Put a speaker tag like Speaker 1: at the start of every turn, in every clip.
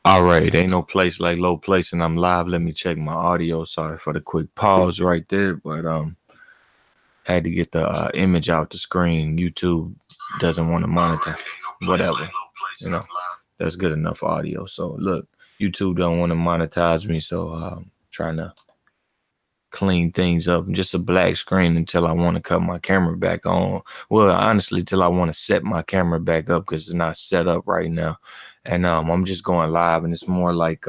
Speaker 1: All right, ain't no place like low place, and I'm live. Let me check my audio. Sorry for the quick pause right there, but had to get the image out the screen. YouTube doesn't want to monitor, whatever. You know, that's good enough audio. So look, YouTube don't want to monetize me, so trying to clean things up. Just a black screen until I want to cut my camera back on. Well, honestly, till I want to set my camera back up because it's not set up right now. And I'm just going live, and it's more like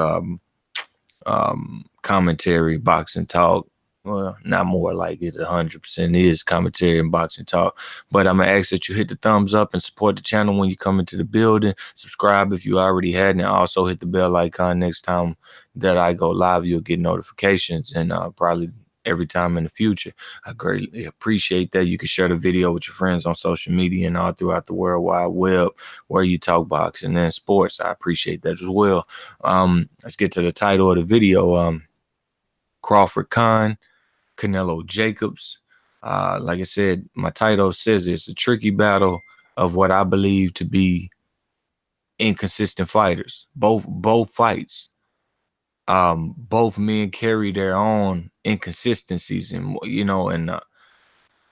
Speaker 1: commentary, boxing talk. Well, not more like it 100% is commentary and boxing talk. But I'm going to ask that you hit the thumbs up and support the channel when you come into the building. Subscribe if you already had, and also hit the bell icon. Next time that I go live, you'll get notifications, and probably every time in the future. I greatly appreciate that. You can share the video with your friends on social media and all throughout the World Wide Web where you talk boxing and sports. I appreciate that as well. Let's get to the title of the video. Crawford-Khan, Canelo-Jacobs. Like I said, my title says it's a tricky battle of what I believe to be inconsistent fighters. Both fights. Both men carry their own inconsistencies, and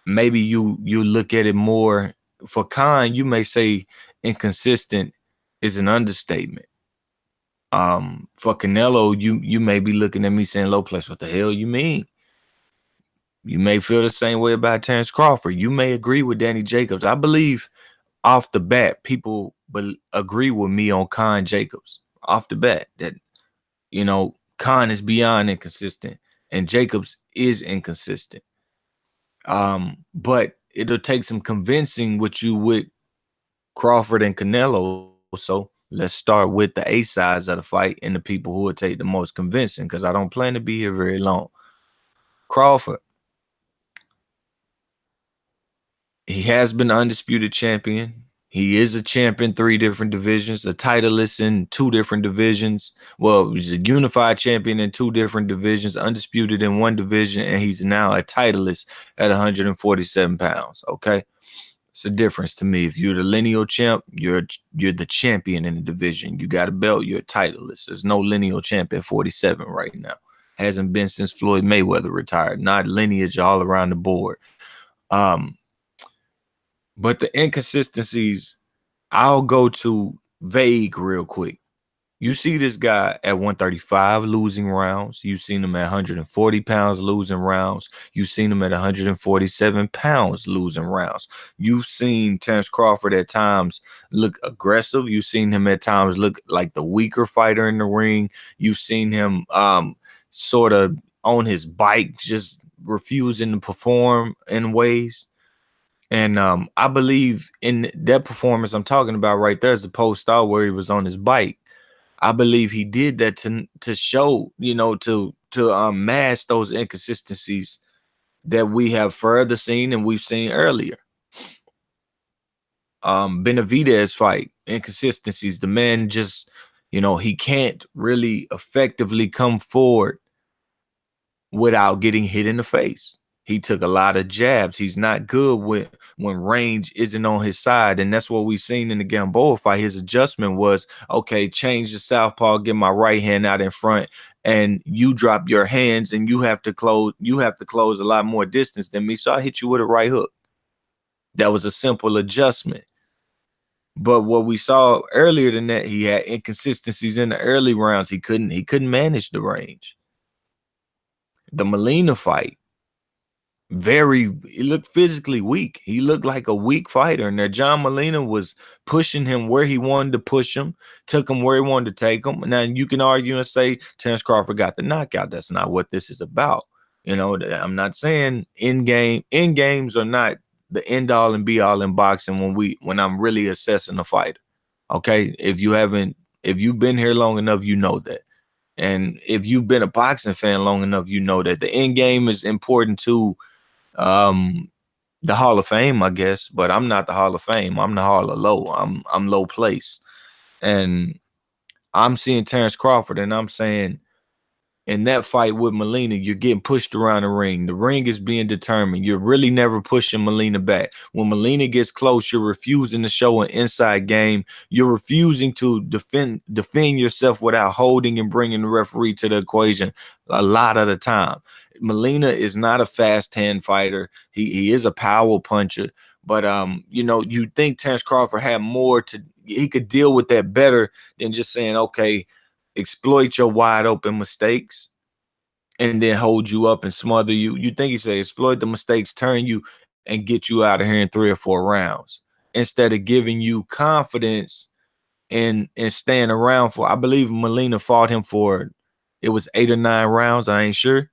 Speaker 1: maybe you look at it more. For Khan, you may say inconsistent is an understatement. For Canelo, you may be looking at me saying, low place, what the hell you mean? You may feel the same way about Terrence Crawford. You may agree with Danny Jacobs. I believe off the bat, people agree with me on Khan Jacobs. Off the bat, that Khan is beyond inconsistent and Jacobs is inconsistent. But it'll take some convincing with you with Crawford and Canelo. So let's start with the A sides of the fight and the people who will take the most convincing, because I don't plan to be here very long. Crawford, he has been undisputed champion. He is a champ in 3 different divisions, a titleist in 2 different divisions. Well, he's a unified champion in 2 different divisions, undisputed in 1 division, and he's now a titleist at 147 pounds. Okay, it's a difference to me. If you're the lineal champ, you're the champion in the division. You got a belt, you're a titleist. There's no lineal champ at 47 right now. Hasn't been since Floyd Mayweather retired. Not lineage all around the board. But the inconsistencies, I'll go to vague real quick. You see this guy at 135 losing rounds. You've seen him at 140 pounds losing rounds. You've seen him at 147 pounds losing rounds. You've seen Terrence Crawford at times look aggressive. You've seen him at times look like the weaker fighter in the ring. You've seen him sort of on his bike, just refusing to perform in ways. And I believe in that performance I'm talking about right there is the post-star where he was on his bike. I believe he did that to show, to mask those inconsistencies that we have further seen and we've seen earlier. Benavidez fight, inconsistencies. The man just, he can't really effectively come forward without getting hit in the face. He took a lot of jabs. He's not good when range isn't on his side. And that's what we've seen in the Gamboa fight. His adjustment was, okay, change the southpaw, get my right hand out in front, and you drop your hands and you have to close a lot more distance than me. So I hit you with a right hook. That was a simple adjustment. But what we saw earlier than that, he had inconsistencies in the early rounds. He couldn't manage the range. The Molina fight, he looked physically weak. He looked like a weak fighter, and that John Molina was pushing him where he wanted to push him, took him where he wanted to take him. Now you can argue and say Terrence Crawford got the knockout. That's not what this is about. I'm not saying end games are not the end all and be all in boxing when I'm really assessing a fighter. Okay, if you've been here long enough, you know that. And if you've been a boxing fan long enough, you know that the end game is important to the Hall of Fame, I guess, but I'm not the Hall of Fame. I'm the Hall of Low. I'm low place. And I'm seeing Terrence Crawford and I'm saying In that fight with Molina, you're getting pushed around the ring. The ring is being determined. You're really never pushing Molina back. When Molina gets close, you're refusing to show an inside game. You're refusing to defend yourself without holding and bringing the referee to the equation a lot of the time. Molina is not a fast hand fighter. He is a power puncher. But you know, you think Terence Crawford had more to, he could deal with that better than just saying, okay, exploit your wide open mistakes and then hold you up and smother you. You think he said exploit the mistakes, turn you and get you out of here in 3 or 4 rounds instead of giving you confidence and staying around for, I believe Molina fought him for, it was 8 or 9 rounds. I ain't sure.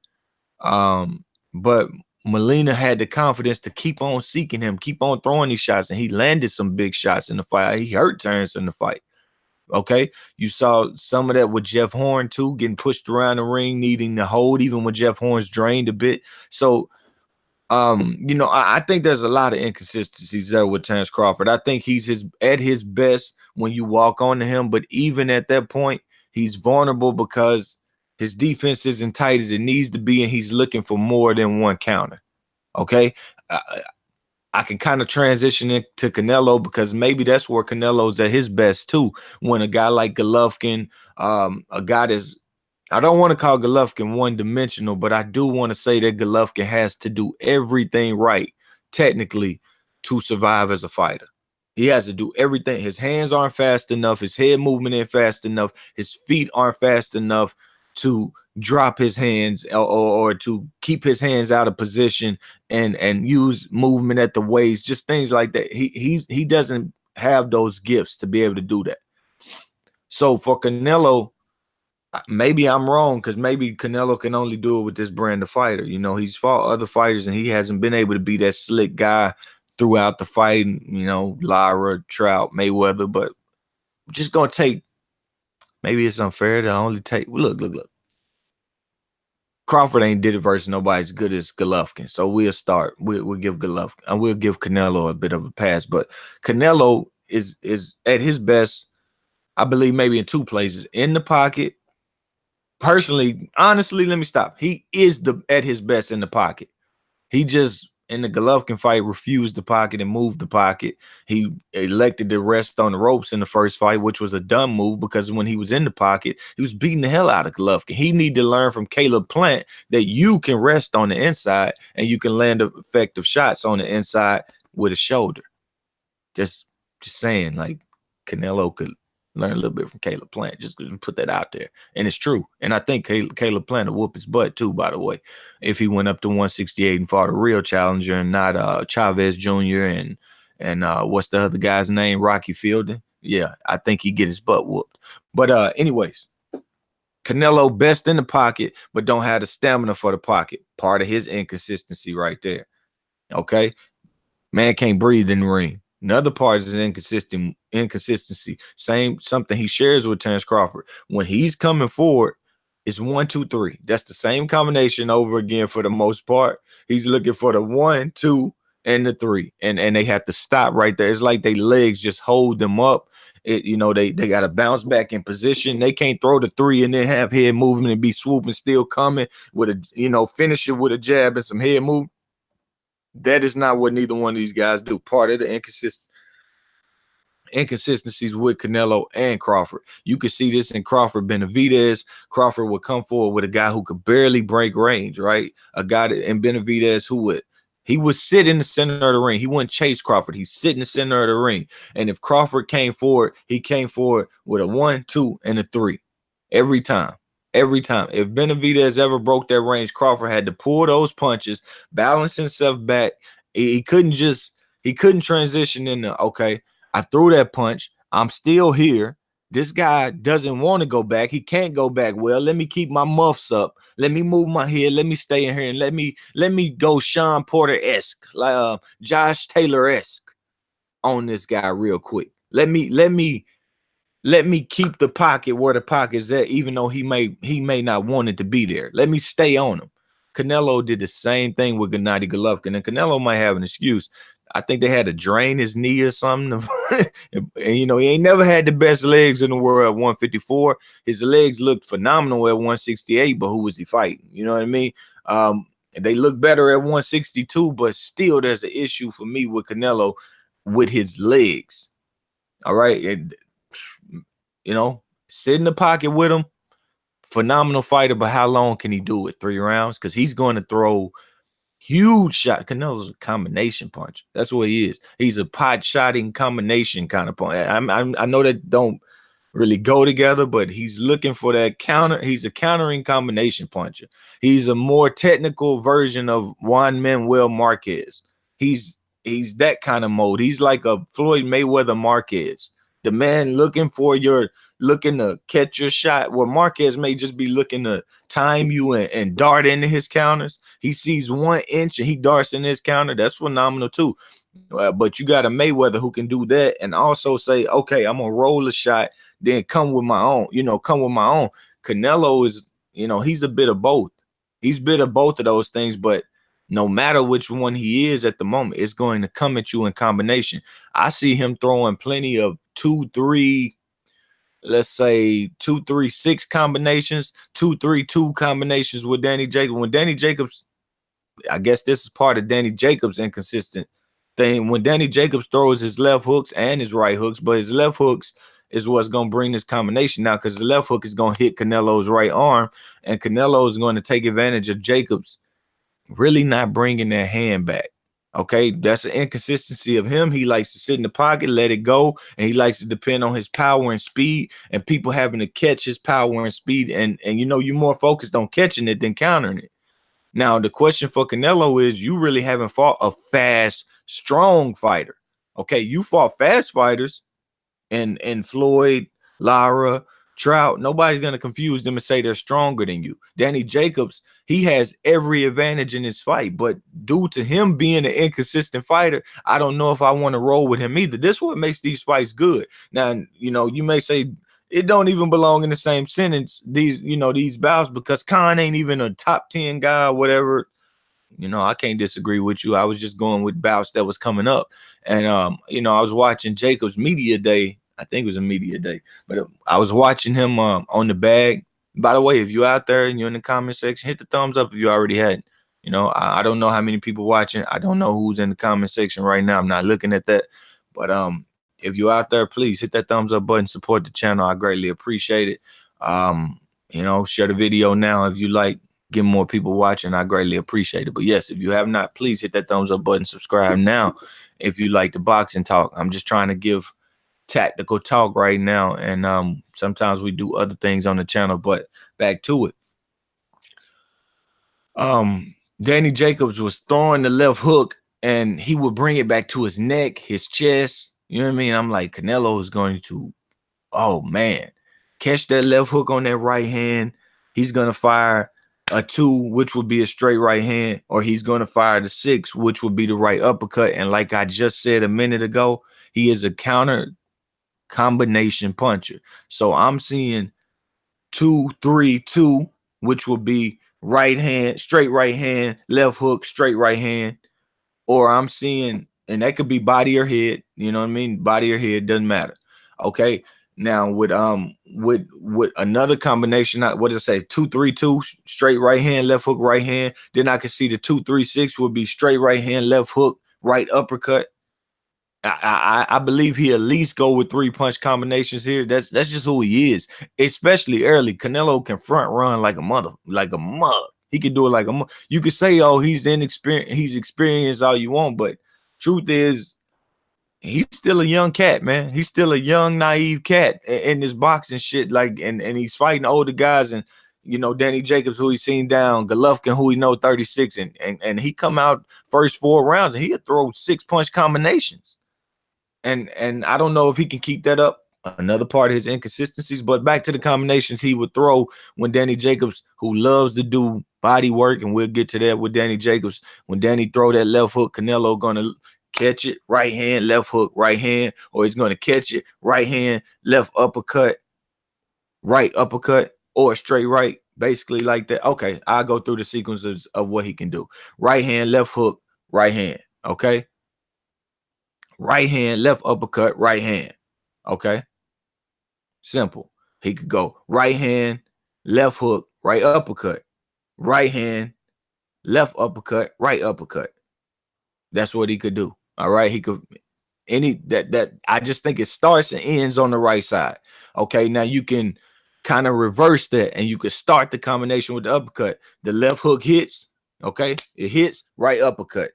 Speaker 1: But Molina had the confidence to keep on seeking him, keep on throwing these shots, and he landed some big shots in the fight. He hurt Terence in the fight. Okay, you saw some of that with Jeff Horn too, getting pushed around the ring, needing to hold, even when Jeff Horn's drained a bit. So, you know, I think there's a lot of inconsistencies there with Terence Crawford. I think he's at his best when you walk onto him, but even at that point, he's vulnerable because his defense isn't tight as it needs to be, and he's looking for more than one counter. Okay, I can kind of transition into Canelo because maybe that's where Canelo's at his best too. When a guy like Golovkin, a guy that's, I don't want to call Golovkin one-dimensional, but I do want to say that Golovkin has to do everything right, technically, to survive as a fighter. He has to do everything. His hands aren't fast enough. His head movement ain't fast enough. His feet aren't fast enough to drop his hands or to keep his hands out of position and use movement at the waist, just things like that. He doesn't have those gifts to be able to do that. So for Canelo, maybe I'm wrong because maybe Canelo can only do it with this brand of fighter. You know, he's fought other fighters and he hasn't been able to be that slick guy throughout the fight. You know, Lara, Trout, Mayweather, but just gonna take. Maybe it's unfair to only take. Look. Crawford ain't did it versus nobody as good as Golovkin. So we'll start. We'll give Golovkin and we'll give Canelo a bit of a pass. But Canelo is at his best, I believe, maybe in 2 places. In the pocket. Personally, honestly, let me stop. He is at his best in the pocket. He just, in the Golovkin fight, refused the pocket and moved the pocket. He elected to rest on the ropes in the first fight, which was a dumb move because when he was in the pocket, he was beating the hell out of Golovkin. He needed to learn from Caleb Plant that you can rest on the inside and you can land effective shots on the inside with a shoulder. Just saying, like, Canelo could learn a little bit from Caleb Plant. Just put that out there. And it's true. And I think Caleb Plant will whoop his butt too, by the way, if he went up to 168 and fought a real challenger and not Chavez Jr. and what's the other guy's name? Rocky Fielding. Yeah, I think he'd get his butt whooped. But anyways, Canelo best in the pocket, but don't have the stamina for the pocket. Part of his inconsistency right there. Okay? Man can't breathe in the ring. Another part is an inconsistency. Something he shares with Terence Crawford. When he's coming forward, it's 1, 2, 3. That's the same combination over again for the most part. He's looking for the 1, 2, and the 3. And they have to stop right there. It's like their legs just hold them up. You know, they got to bounce back in position. They can't throw the 3 and then have head movement and be swooping, still coming with a, you know, finish it with a jab and some head movement. That is not what neither one of these guys do. Part of the inconsistencies with Canelo and Crawford. You could see this in Crawford Benavidez. Crawford would come forward with a guy who could barely break range, right? A guy in Benavidez he would sit in the center of the ring. He wouldn't chase Crawford. He'd sit in the center of the ring. And if Crawford came forward, he came forward with a 1, 2, and a 3 every time. Every time. If Benavidez ever broke that range, Crawford had to pull those punches, balance himself back. He couldn't transition into, okay, I threw that punch. I'm still here. This guy doesn't want to go back. He can't go back. Well, let me keep my muffs up. Let me move my head. Let me stay in here and let me go Sean Porter-esque, like Josh Taylor-esque on this guy real quick. Let me keep the pocket where the pocket's at, even though he may not want it to be there. Let me stay on him. Canelo did the same thing with Gennady Golovkin, and Canelo might have an excuse. I think they had to drain his knee or something. And, you know, he ain't never had the best legs in the world at 154. His legs looked phenomenal at 168, but who was he fighting? You know what I mean? They look better at 162, but still there's an issue for me with Canelo with his legs. All right. You know, sit in the pocket with him. Phenomenal fighter, but how long can he do it? 3 rounds? Because he's going to throw huge shot. Canelo's a combination puncher. That's what he is. He's a pot shotting combination kind of puncher. I know that don't really go together, but he's looking for that counter. He's a countering combination puncher. He's a more technical version of Juan Manuel Marquez. He's that kind of mode. He's like a Floyd Mayweather Marquez. The man looking to catch your shot. Where Marquez may just be looking to time you and dart into his counters. He sees 1 inch and he darts in his counter. That's phenomenal too. But you got a Mayweather who can do that and also say, okay, I'm gonna roll a shot, then come with my own. Canelo is, he's a bit of both. He's a bit of both of those things, but no matter which one he is at the moment, it's going to come at you in combination. I see him throwing plenty of 2-3, let's say 2-3-6 combinations, 2-3-2 combinations with Danny Jacobs. When Danny Jacobs, I guess this is part of Danny Jacobs' inconsistent thing. When Danny Jacobs throws his left hooks and his right hooks, but his left hooks is what's going to bring this combination now, because the left hook is going to hit Canelo's right arm, and Canelo is going to take advantage of Jacobs really not bringing that hand back. Okay, that's an inconsistency of him. He likes to sit in the pocket, let it go, and he likes to depend on his power and speed, and people having to catch his power and speed. And you're more focused on catching it than countering it. Now, the question for Canelo is, you really haven't fought a fast, strong fighter. Okay, you fought fast fighters and Floyd, Lara, Trout. Nobody's going to confuse them and say they're stronger than you. Danny Jacobs, he has every advantage in his fight, but due to him being an inconsistent fighter, I don't know if I want to roll with him either. This is what makes these fights good. Now, you may say it don't even belong in the same sentence, these bouts, because Khan ain't even a top 10 guy or whatever. I can't disagree with you. I was just going with bouts that was coming up. And, I was watching Jacobs media day. I think it was a media day, but I was watching him on the bag. By the way, if you're out there and you're in the comment section, hit the thumbs up if you already hadn't. I don't know how many people watching. I don't know who's in the comment section right now. I'm not looking at that. But if you're out there, please hit that thumbs up button. Support the channel. I greatly appreciate it. Share the video now if you like. Get more people watching. I greatly appreciate it. But yes, if you have not, please hit that thumbs up button. Subscribe now if you like the boxing talk. I'm just trying to give tactical talk right now, and sometimes we do other things on the channel, but back to it. Danny Jacobs was throwing the left hook and he would bring it back to his neck, his chest. You know what I mean? I'm like, Canelo is going to, oh man, catch that left hook on that right hand. He's going to fire a 2, which would be a straight right hand, or he's going to fire the 6, which would be the right uppercut. And like I just said a minute ago, he is a counter combination puncher. So I'm seeing 2-3-2, which will be right hand, straight right hand, left hook, straight right hand. Or I'm seeing, and that could be body or head, you know what I mean? Body or head, doesn't matter. Okay. Now with another combination, what did I say? 2-3-2, straight right hand, left hook, right hand. Then I could see the 2-3-6 would be straight right hand, left hook, right uppercut. I believe he at least go with 3-punch combinations here. That's just who he is, especially early. Canelo can front run like a mother. He can do it like a mother. You could say, oh, he's inexperienced, he's experienced all you want, but truth is, he's still a young cat, man. He's still a young, naive cat in this boxing shit. Like, and he's fighting older guys, and Danny Jacobs, who he's seen down, Golovkin, who he know 36, and he come out first 4 rounds and he'll throw 6-punch combinations. And I don't know if he can keep that up. Another part of his inconsistencies, but back to the combinations he would throw when Danny Jacobs, who loves to do body work, and we'll get to that with Danny Jacobs. When Danny throw that left hook, Canelo gonna catch it, right hand, left hook, right hand, or he's gonna catch it, right hand, left uppercut, right uppercut, or straight right, basically like that. Okay, I'll go through the sequences of what he can do. Right hand, left hook, right hand. Okay. right hand, left uppercut, right hand. Okay, simple. He could go right hand, left hook, right uppercut, right hand, left uppercut, right uppercut. That's what he could do. All right, he could any that I just think it starts and ends on the right side. Okay, now you can kind of reverse that and you could start the combination with the uppercut. The left hook hits, okay, it hits, right uppercut,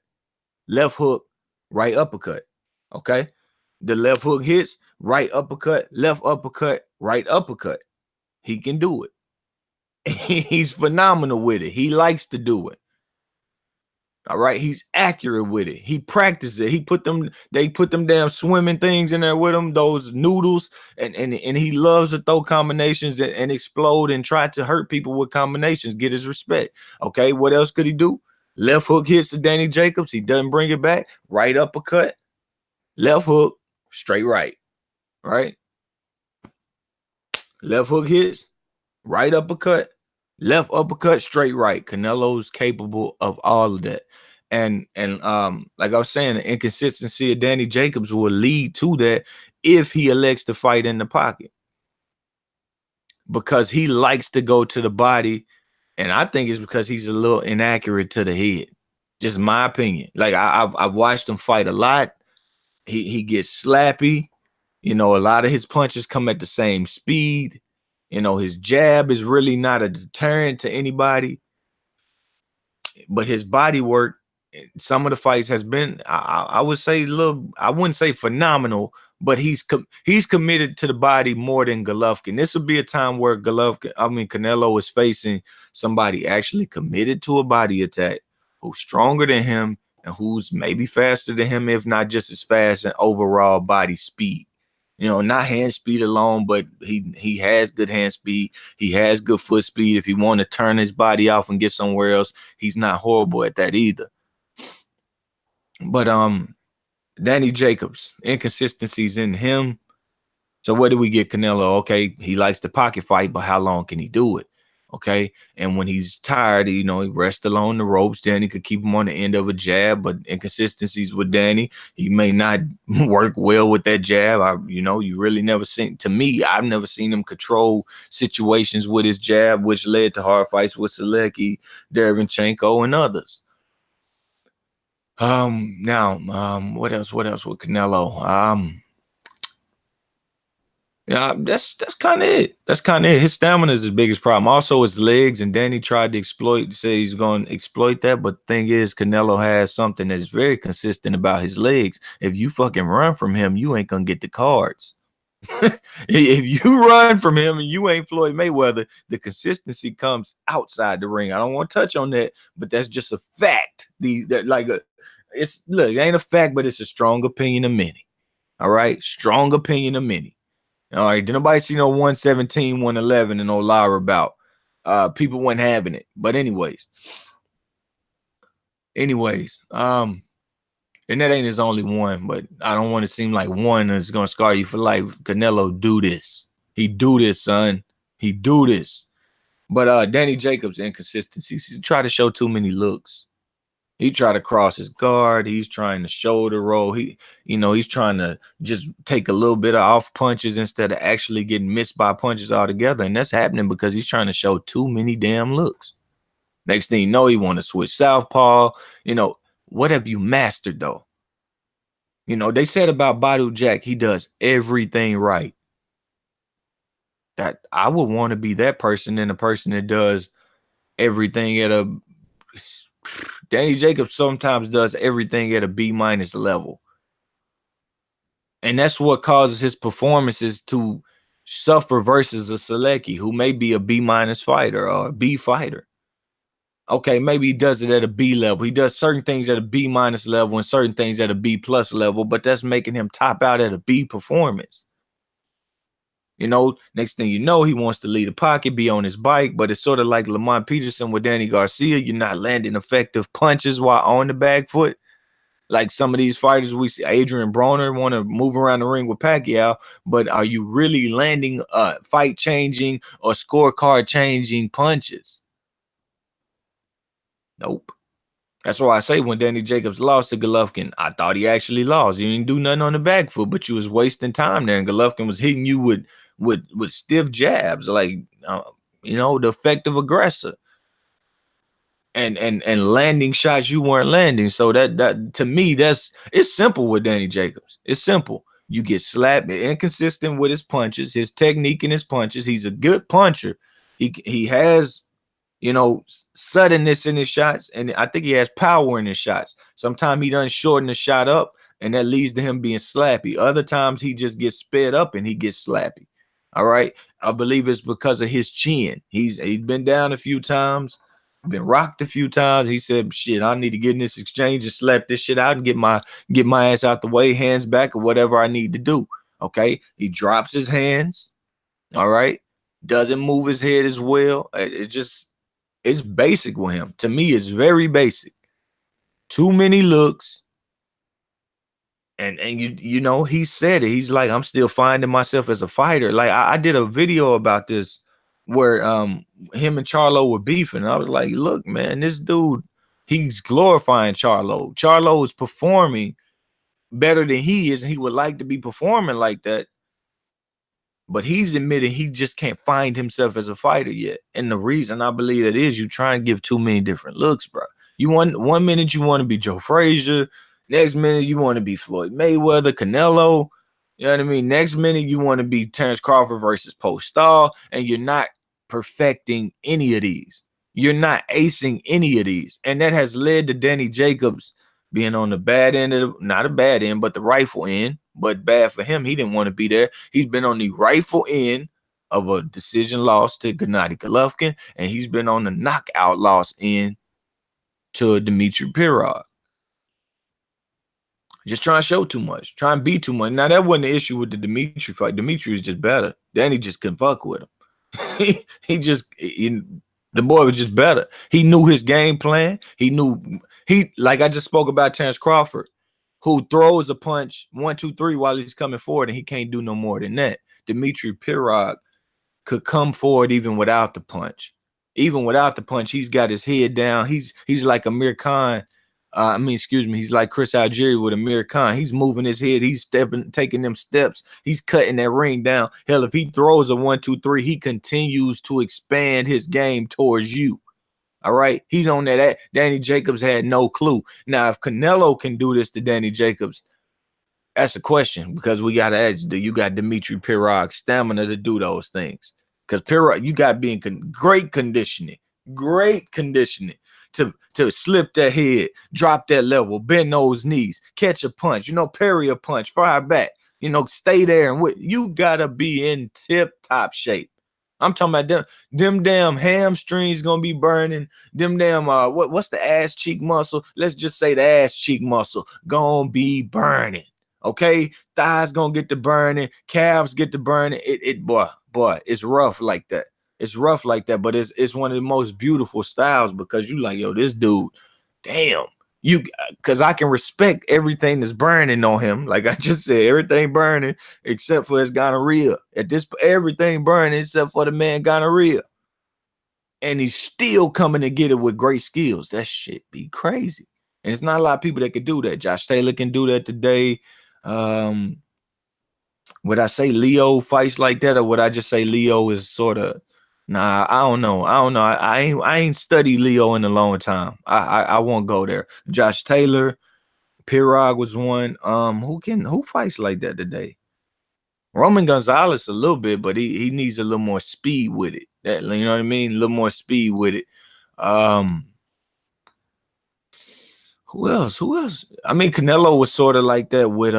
Speaker 1: left hook, right uppercut. Okay, the left hook hits, right uppercut, left uppercut, right uppercut. He can do it. He's phenomenal with it. He likes to do it. All right, he's accurate with it. He practiced it. They put them damn swimming things in there with him, those noodles, and he loves to throw combinations and explode and try to hurt people with combinations, get his respect. Okay, what else could he do? Left hook hits to Danny Jacobs. He doesn't bring it back. Right uppercut, left hook, straight right. Right? Left hook hits, right uppercut, left uppercut, straight right. Canelo's capable of all of that. And like I was saying, the inconsistency of Danny Jacobs will lead to that if he elects to fight in the pocket. Because he likes to go to the body. And I think it's because he's a little inaccurate to the head. Just my opinion. Like I've watched him fight a lot. He gets slappy. You know, a lot of his punches come at the same speed. You know, his jab is really not a deterrent to anybody, but his body work, some of the fights has been, I would say, I wouldn't say phenomenal, but he's committed to the body more than Golovkin. This would be a time where Canelo is facing somebody actually committed to a body attack, who's stronger than him and who's maybe faster than him, if not just as fast in overall body speed. You know, not hand speed alone, but he has good hand speed. He has good foot speed. If he want to turn his body off and get somewhere else, he's not horrible at that either. But Danny Jacobs, inconsistencies in him. So where do we get Canelo? Okay, he likes to pocket fight, but how long can he do it? Okay, and when he's tired, you know, he rests along the ropes. Danny could keep him on the end of a jab, but inconsistencies with Danny, he may not work well with that jab. You really never seen, to me, I've never seen him control situations with his jab, which led to hard fights with Selecki, Derevyanchenko, and others. What else with Canelo? Yeah, that's kind of it. That's kind of it. His stamina is his biggest problem. Also, his legs, and Danny tried to say he's going to exploit that. But the thing is, Canelo has something that is very consistent about his legs. If you fucking run from him, you ain't going to get the cards. If you run from him and you ain't Floyd Mayweather, the consistency comes outside the ring. I don't want to touch on that, but that's just a fact. It ain't a fact, but it's a strong opinion of many. All right, strong opinion of many. All right, did nobody see no 117, 111 and no Lara bout? People weren't having it. But anyways, and that ain't his only one, but I don't want to seem like one is gonna scar you for life. Canelo do this. He do this, son. He do this. But Danny Jacobs' inconsistencies. He try to show too many looks. He tried to cross his guard. He's trying to shoulder roll. He's trying to just take a little bit of off punches instead of actually getting missed by punches altogether. And that's happening because he's trying to show too many damn looks. Next thing you know, he want to switch southpaw. What have you mastered, though? They said about Badu Jack, he does everything right. That I would want to be that person than a person that does everything at a Danny Jacobs sometimes does everything at a B- level. And that's what causes his performances to suffer versus a Selecki, who may be a B- fighter or a B fighter. Okay, maybe he does it at a B level. He does certain things at a B- level and certain things at a B+ level, but that's making him top out at a B performance. Next thing you know, he wants to lead the pocket, be on his bike, but it's sort of like Lamont Peterson with Danny Garcia. You're not landing effective punches while on the back foot. Like some of these fighters we see, Adrian Broner want to move around the ring with Pacquiao, but are you really landing fight-changing or scorecard-changing punches? Nope. That's why I say when Danny Jacobs lost to Golovkin, I thought he actually lost. You didn't do nothing on the back foot, but you was wasting time there, and Golovkin was hitting you with stiff jabs, like the effective aggressor, and landing shots you weren't landing. So that to me, it's simple with Danny Jacobs. It's simple. You get slapped, inconsistent with his punches, his technique and his punches. He's a good puncher. He has suddenness in his shots, and I think he has power in his shots. Sometimes he doesn't shorten the shot up, and that leads to him being slappy. Other times he just gets sped up and he gets slappy. All right. I believe it's because of his chin. He's been down a few times, been rocked a few times. He said, shit, I need to get in this exchange and slap this shit out and get my ass out the way, hands back, or whatever I need to do. Okay. He drops his hands. All right. Doesn't move his head as well. It's basic with him. To me, it's very basic. Too many looks. And he said it. He's like, I'm still finding myself as a fighter. Like I did a video about this where him and Charlo were beefing. I was like, look, man, this dude, he's glorifying Charlo. Charlo is performing better than he is, and he would like to be performing like that. But he's admitting he just can't find himself as a fighter yet. And the reason I believe it is you try and give too many different looks, bro. You want 1 minute you want to be Joe Frazier, next minute you want to be Floyd Mayweather, Canelo. You know what I mean? Next minute you want to be Terrence Crawford versus Post Stall, and you're not perfecting any of these. You're not acing any of these. And that has led to Danny Jacobs being on the bad end of not a bad end, but the rifle end. But bad for him. He didn't want to be there. He's been on the rifle end of a decision loss to Gennady Golovkin, and he's been on the knockout loss end to Dmitry Pirog. Just trying to show too much, trying to be too much. Now, that wasn't the issue with the Dmitry fight. Dmitry was just better. Danny just couldn't fuck with him. The boy was just better. He knew his game plan. Like I just spoke about Terrence Crawford, who throws a punch 1, 2, 3 while he's coming forward, and he can't do no more than that. Dmitry Pirog could come forward even without the punch. Even without the punch, he's got his head down. He's like Amir Khan. He's like Chris Algieri with Amir Khan. He's moving his head. He's taking them steps. He's cutting that ring down. Hell, if he throws a 1, 2, 3, he continues to expand his game towards you. All right. He's on that. Danny Jacobs had no clue. Now, if Canelo can do this to Danny Jacobs, that's a question, because we got to ask, do you got Dmitry Pirog's stamina to do those things? Because Pirog, you got to be in great conditioning to slip that head, drop that level, bend those knees, catch a punch, parry a punch, fire back, stay there. And you got to be in tip-top shape. I'm talking about them damn hamstrings gonna be burning. Them damn what's the ass cheek muscle? Let's just say the ass cheek muscle gonna be burning. Okay, thighs gonna get to burning, calves get to burning. Boy, it's rough like that. It's rough like that, but it's one of the most beautiful styles, because you like, yo, this dude, damn. Because I can respect everything that's burning on him. Like I just said, everything burning except for his gonorrhea. Everything burning except for the man gonorrhea. And he's still coming to get it with great skills. That shit be crazy. And it's not a lot of people that can do that. Josh Taylor can do that today. Would I say Leo fights like that, or would I just say Leo is sort of... Nah, I don't know. I ain't studied Leo in a long time. I won't go there. Josh Taylor, Pirog was one. Who fights like that today? Roman Gonzalez a little bit, but he needs a little more speed with it. You know what I mean? A little more speed with it. Who else? I mean, Canelo was sort of like that with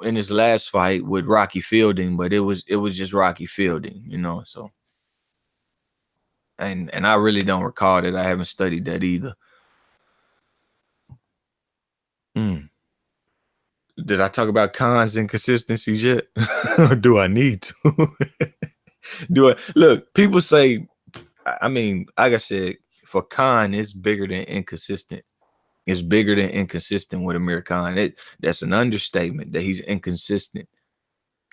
Speaker 1: in his last fight with Rocky Fielding, but it was just Rocky Fielding, so. And I really don't recall that. I haven't studied that either. Did I talk about Khan's inconsistencies yet? Or do I need to? Look, people say, I mean, like I said, for Khan, it's bigger than inconsistent. It's bigger than inconsistent with Amir Khan. That's an understatement that he's inconsistent.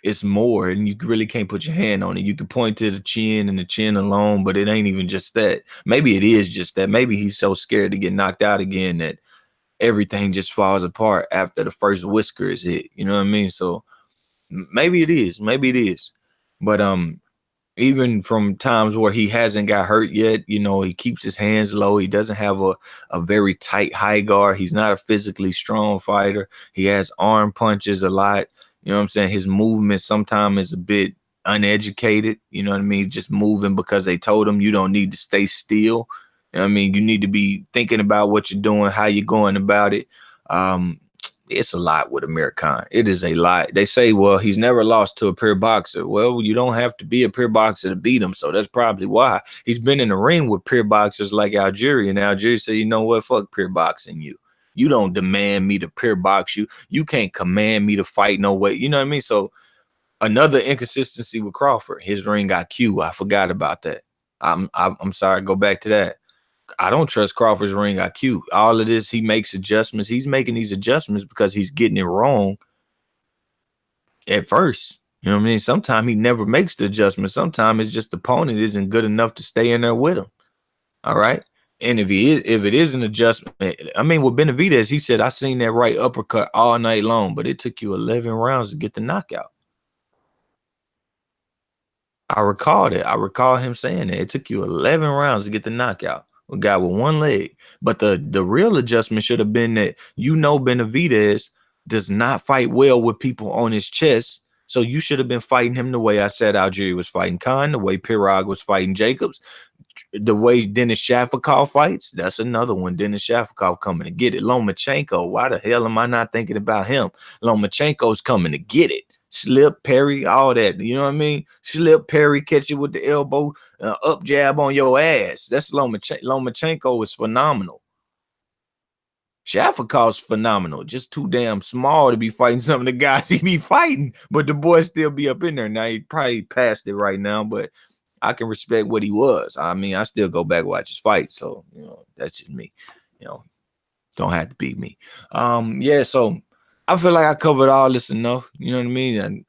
Speaker 1: It's more, and you really can't put your hand on it. You can point to the chin and the chin alone, but it ain't even just that. Maybe it is just that. Maybe he's so scared to get knocked out again that everything just falls apart after the first whisker is hit. You know what I mean? So maybe it is. Maybe it is. But even from times where he hasn't got hurt yet, you know, he keeps his hands low. He doesn't have a very tight high guard. He's not a physically strong fighter. He has arm punches a lot. You know what I'm saying? His movement sometimes is a bit uneducated. You know what I mean? Just moving because they told him you don't need to stay still. You know what I mean? You need to be thinking about what you're doing, how you're going about it. It's a lot with Amir Khan. It is a lot. They say, well, he's never lost to a pure boxer. Well, you don't have to be a pure boxer to beat him. So that's probably why. He's been in the ring with pure boxers like Algeria. And Algeria said, you know what? Fuck pure boxing you. You don't demand me to pure box you. You can't command me to fight no way. You know what I mean? So another inconsistency with Crawford. His ring IQ. I forgot about that. I'm sorry. Go back to that. I don't trust Crawford's ring IQ. All of this, he makes adjustments. He's making these adjustments because he's getting it wrong at first. You know what I mean? Sometimes he never makes the adjustment. Sometimes it's just the opponent isn't good enough to stay in there with him. All right. And if it is an adjustment, I mean, with Benavidez, he said, I seen that right uppercut all night long, but it took you 11 rounds to get the knockout. I recall that. I recall him saying that. It took you 11 rounds to get the knockout. A guy with one leg. But the real adjustment should have been that, you know, Benavidez does not fight well with people on his chest. So you should have been fighting him the way I said Algeria was fighting Khan, the way Pirog was fighting Jacobs, the way Denis Shafikov fights. That's another one. Denis Shafikov coming to get it. Lomachenko. Why the hell am I not thinking about him? Lomachenko's coming to get it. Slip, parry, all that. You know what I mean? Slip, parry, catch it with the elbow, up jab on your ass. That's Lomachenko is phenomenal. Shafikov's phenomenal. Just too damn small to be fighting some of the guys he be fighting. But the boy still be up in there. Now he probably passed it right now, but I can respect what he was. I mean, I still go back watch his fight. So, you know, that's just me. You know, don't have to beat me. Yeah, so I feel like I covered all this enough. You know what I mean? And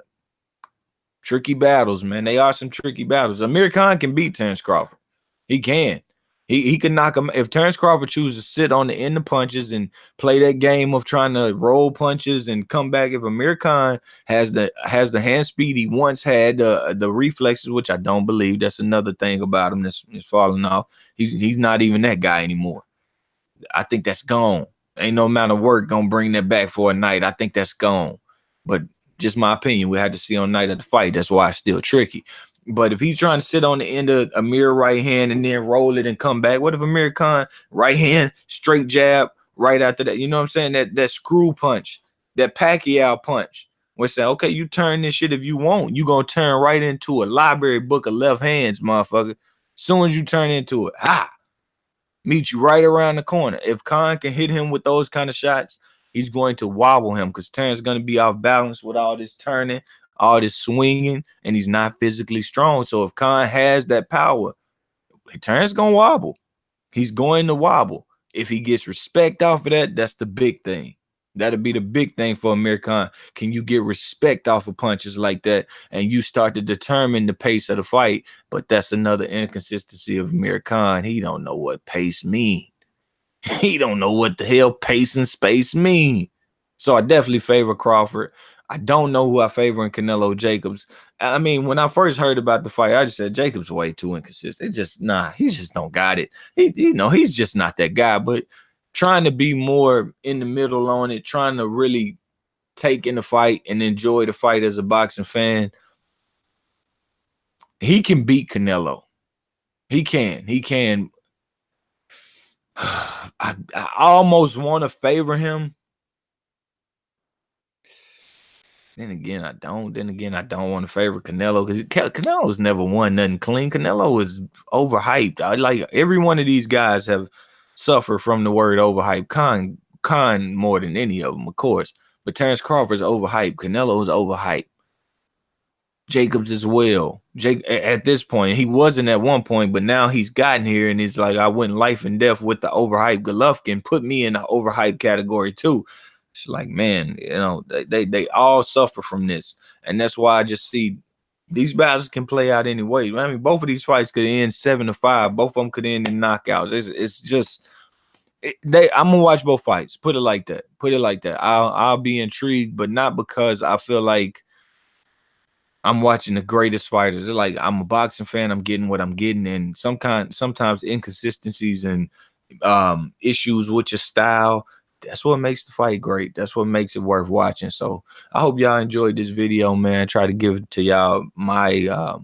Speaker 1: tricky battles, man. They are some tricky battles. Amir Khan can beat Terence Crawford. He can. He can knock him. If Terence Crawford chooses to sit on the end of punches and play that game of trying to roll punches and come back, if Amir Khan has the hand speed he once had, the reflexes, which I don't believe, that's another thing about him that's falling off. He's not even that guy anymore. I think that's gone. Ain't no amount of work gonna bring that back for a night. I think that's gone. But just my opinion. We had to see on night of the fight. That's why it's still tricky. But if he's trying to sit on the end of Amir right hand and then roll it and come back, what if Amir Khan right hand, straight jab right after that? You know what I'm saying? That screw punch, that Pacquiao punch. We're saying, okay, you turn this shit if you want. You gonna turn right into a library book of left hands, motherfucker. Soon as you turn into it, meet you right around the corner. If Khan can hit him with those kind of shots, he's going to wobble him because Terence is going to be off balance with all this turning, all this swinging, and he's not physically strong. So if Khan has that power, Terence going to wobble. He's going to wobble. If he gets respect off of that, that's the big thing. That'll be the big thing for Amir Khan. Can you get respect off of punches like that and you start to determine the pace of the fight? But that's another inconsistency of Amir Khan. He don't know what pace mean. He don't know what the hell pace and space mean. So I definitely favor Crawford. I don't know who I favor in Canelo-Jacobs. I mean, when I first heard about the fight, I just said Jacobs way too inconsistent. It just he just don't got it. He's just not that guy. But trying to be more in the middle on it, trying to really take in the fight and enjoy the fight as a boxing fan, he can beat Canelo. He can. I almost want to favor him. Then again, I don't. Then again, I don't want to favor Canelo because Canelo's never won nothing clean. Canelo is overhyped. I like every one of these guys have suffered from the word overhyped. Khan more than any of them, of course. But Terence Crawford's overhyped. Canelo's overhyped. Jacobs as well. At this point, he wasn't at one point, but now he's gotten here, and it's like I went life and death with the overhyped Golovkin. Put me in the overhyped category too. It's like, man, they all suffer from this. And that's why I just see these battles can play out anyway. I mean, both of these fights could end 7-5. Both of them could end in knockouts. It's just I'm gonna watch both fights. Put it like that. Put it like that. I'll be intrigued, but not because I feel like I'm watching the greatest fighters. They're like, I'm a boxing fan. I'm getting what I'm getting, and sometimes inconsistencies and issues with your style. That's what makes the fight great. That's what makes it worth watching. So I hope y'all enjoyed this video, man. Try to give it to y'all my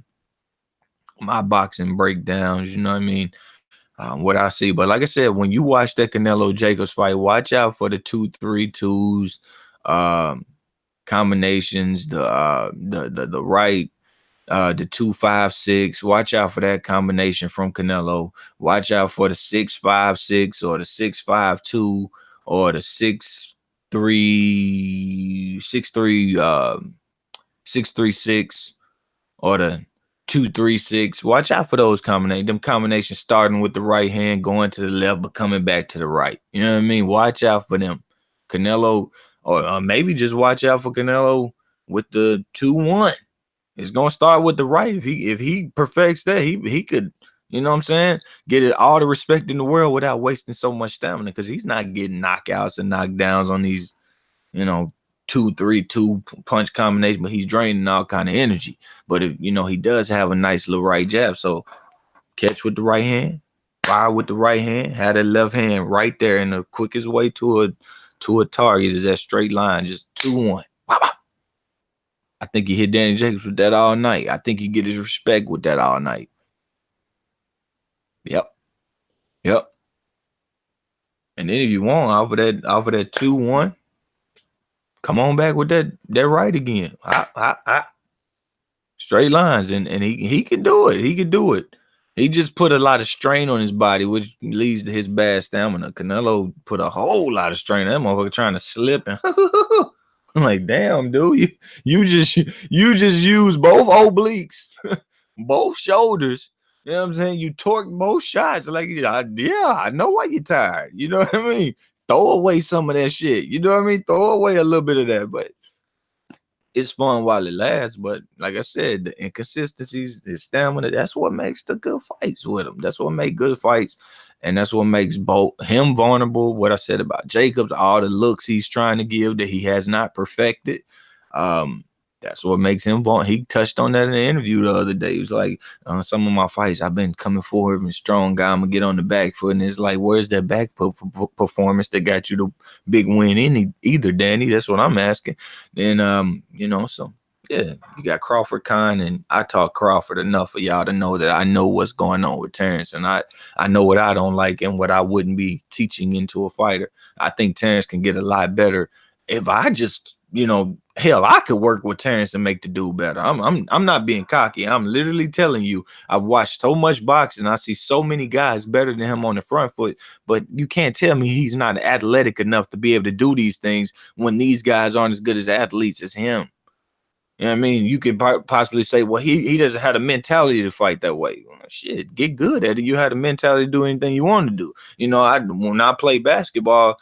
Speaker 1: boxing breakdowns. You know what I mean? What I see. But like I said, when you watch that Canelo-Jacobs fight, watch out for the 2-3-2s, combinations, the right, the 2-5-6. Watch out for that combination from Canelo. Watch out for the 6-5-6 or the 6-5-2 or the 6-3-6 or the 2-3-6. Watch out for those combinations. Them combinations starting with the right hand, going to the left, but coming back to the right. You know what I mean? Watch out for them. Canelo, or maybe just watch out for Canelo with the 2-1. It's gonna start with the right. If he perfects that, he could, you know what I'm saying, get it all the respect in the world without wasting so much stamina, because he's not getting knockouts and knockdowns on these, 2-3-2 punch combination, but he's draining all kind of energy. But if he does have a nice little right jab, so catch with the right hand, fire with the right hand, have that left hand right there, and the quickest way to a target is that straight line, just 2-1. I think he hit Danny Jacobs with that all night. I think he get his respect with that all night. Yep. And then if you want off of that 2-1, come on back with that right again. Straight lines, and he can do it. He can do it. He just put a lot of strain on his body, which leads to his bad stamina. Canelo put a whole lot of strain. That motherfucker trying to slip, and I'm like, damn, dude, you just use both obliques, both shoulders. You know what I'm saying? You torque both shots. Like, yeah, I know why you're tired. You know what I mean? Throw away some of that shit. You know what I mean? Throw away a little bit of that, but it's fun while it lasts. But like I said, the inconsistencies, the stamina, that's what makes the good fights with him. That's what makes good fights. And that's what makes both him vulnerable. What I said about Jacobs, all the looks he's trying to give that he has not perfected. That's what makes him vulnerable. He touched on that in the interview the other day. He was like, some of my fights, I've been coming forward and strong guy. I'm going to get on the back foot. And it's like, where's that back foot performance that got you the big win in either, Danny? That's what I'm asking. Then, so yeah, you got Crawford-Khan, and I talk Crawford enough for y'all to know that I know what's going on with Terrence, and I know what I don't like and what I wouldn't be teaching into a fighter. I think Terrence can get a lot better if I just, hell, I could work with Terrence and make the dude better. I'm not being cocky. I'm literally telling you, I've watched so much boxing. I see so many guys better than him on the front foot, but you can't tell me he's not athletic enough to be able to do these things when these guys aren't as good as athletes as him. You know what I mean? You could possibly say, well, he doesn't have the mentality to fight that way. Well, shit, get good at it. You had the mentality to do anything you want to do. When I played basketball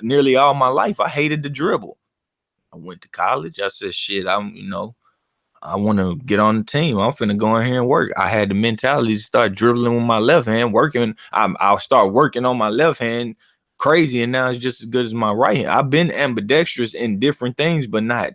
Speaker 1: nearly all my life, I hated the dribble. I went to college. I said, shit, I want to get on the team. I'm finna go in here and work. I had the mentality to start dribbling with my left hand, working. I'll start working on my left hand crazy, and now it's just as good as my right hand. I've been ambidextrous in different things, but not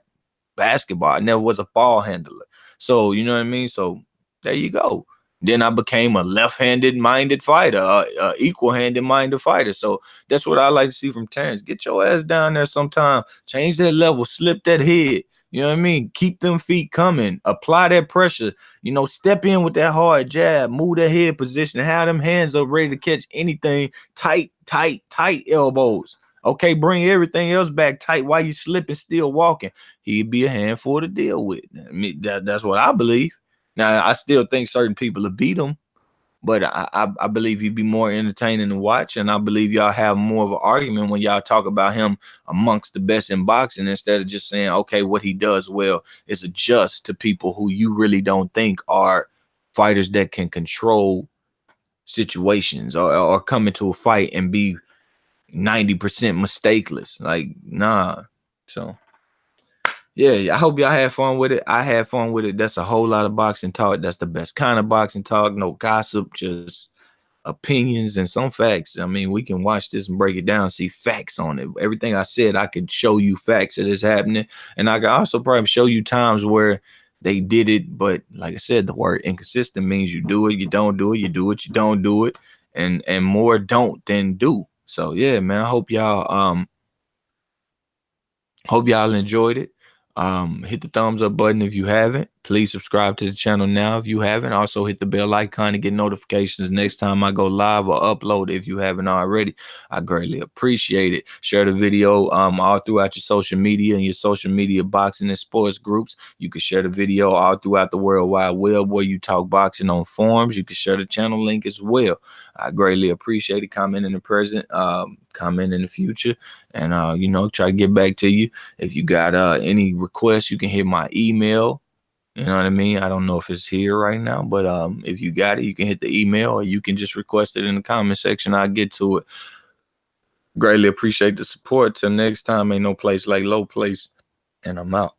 Speaker 1: basketball. I never was a ball handler. So, you know what I mean? So there you go. Then I became a left-handed minded fighter, equal-handed minded fighter. So that's what I like to see from Terrence. Get your ass down there sometime. Change that level. Slip that head. You know what I mean? Keep them feet coming. Apply that pressure. Step in with that hard jab. Move that head position. Have them hands up ready to catch anything. Tight elbows. Okay, bring everything else back tight while you slipping, still walking. He'd be a handful to deal with. I mean, that's what I believe. Now, I still think certain people will beat him, but I believe he'd be more entertaining to watch, and I believe y'all have more of an argument when y'all talk about him amongst the best in boxing instead of just saying, okay, what he does well is adjust to people who you really don't think are fighters that can control situations or come into a fight and be 90% mistakeless. Like, nah. So yeah, I hope y'all had fun with it. I had fun with it. That's a whole lot of boxing talk. That's the best kind of boxing talk. No gossip, just opinions and some facts. I mean, we can watch this and break it down, see facts on it. Everything I said, I could show you facts that is happening. And I can also probably show you times where they did it. But like I said, the word inconsistent means you do it, you don't do it, you do it, you don't do it. And more don't than do. So yeah, man, I hope y'all enjoyed it. Hit the thumbs up button if you haven't. Please subscribe to the channel now if you haven't. Also hit the bell icon to get notifications next time I go live or upload if you haven't already. I greatly appreciate it. Share the video all throughout your social media and your social media boxing and sports groups. You can share the video all throughout the World Wide Web where you talk boxing on forums. You can share the channel link as well. I greatly appreciate it. Comment in the present, comment in the future, and you know, try to get back to you. If you got any requests, you can hit my email. You know what I mean? I don't know if it's here right now, but if you got it, you can hit the email or you can just request it in the comment section. I'll get to it. Greatly appreciate the support. Till next time, ain't no place like low place, and I'm out.